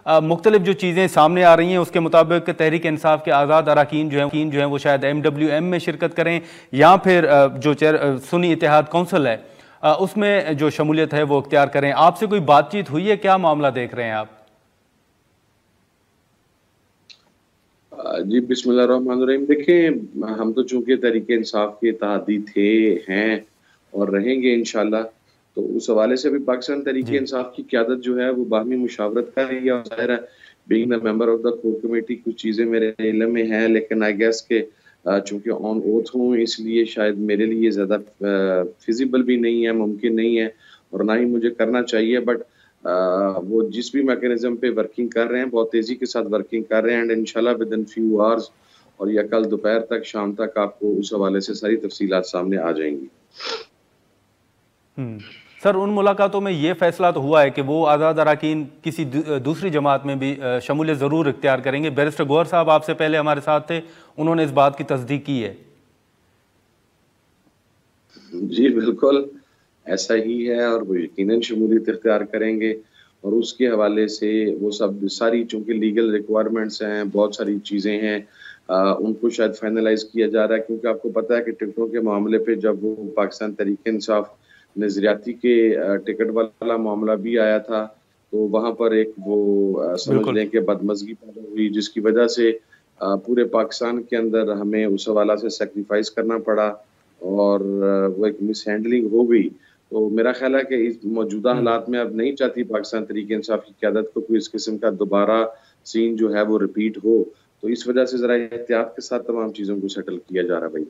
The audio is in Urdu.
مختلف جو چیزیں سامنے آ رہی ہیں اس کے مطابق تحریک انصاف کے آزاد اراکین جو ہیں وہ شاید MWM میں شرکت کریں یا پھر جو سنی اتحاد کونسل ہے اس میں جو شمولیت ہے وہ اختیار کریں. آپ سے کوئی بات چیت ہوئی ہے؟ کیا معاملہ دیکھ رہے ہیں آپ؟ جی بسم اللہ الرحمن الرحیم. دیکھیں ہم تو چونکہ تحریک انصاف کے اتحادی تھے، ہیں اور رہیں گے انشاءاللہ، تو اس حوالے سے بھی پاکستان تحریک جی انصاف کی قیادت جو ہے وہ باہمی مشاورت کر رہی ہے. اور ظاہر ہے being the member of the core committee کچھ چیزیں میرے علم میں ہیں، لیکن آئی گیس کہ چونکہ آن اوتھ ہوں اس لیے شاید میرے لیے زیادہ فیزیبل بھی نہیں ہے، ممکن نہیں ہے اور نہ ہی مجھے کرنا چاہیے. بٹ وہ جس بھی میکانزم پہ ورکنگ کر رہے ہیں بہت تیزی کے ساتھ ورکنگ کر رہے ہیں، اینڈ انشاءاللہ ودن فیو آورز اور یا کل دوپہر تک شام تک آپ کو اس حوالے سے ساری تفصیلات سامنے آ جائیں گی. سر ان ملاقاتوں میں یہ فیصلہ تو ہوا ہے کہ وہ آزاد اراکین کسی دوسری جماعت میں بھی شمولیت ضرور اختیار کریں گے. بیرسٹر گوہر صاحب آپ سے پہلے ہمارے ساتھ تھے، انہوں نے اس بات کی تصدیق کی ہے. جی بالکل ایسا ہی ہے اور وہ یقیناً شمولیت اختیار کریں گے. اور اس کے حوالے سے وہ ساری چونکہ لیگل ریکوائرمنٹس ہیں، بہت ساری چیزیں ہیں، ان کو شاید فائنلائز کیا جا رہا ہے. کیونکہ آپ کو پتہ ہے کہ ٹکٹوں کے معاملے پہ جب وہ پاکستان تحریک انصاف نظریاتی کے ٹکٹ والا معاملہ بھی آیا تھا تو وہاں پر ایک وہ سمجھ لیں کہ بدمزگی پیدا ہوئی، جس کی وجہ سے پورے پاکستان کے اندر ہمیں اس حوالہ سے سیکریفائز کرنا پڑا اور وہ ایک مس ہینڈلنگ ہو گئی. تو میرا خیال ہے کہ اس موجودہ حالات میں اب نہیں چاہتی پاکستان تحریک انصاف کی قیادت کو کوئی اس قسم کا دوبارہ سین جو ہے وہ ریپیٹ ہو. تو اس وجہ سے ذرا احتیاط کے ساتھ تمام چیزوں کو سیٹل کیا جا رہا ہے بھائی.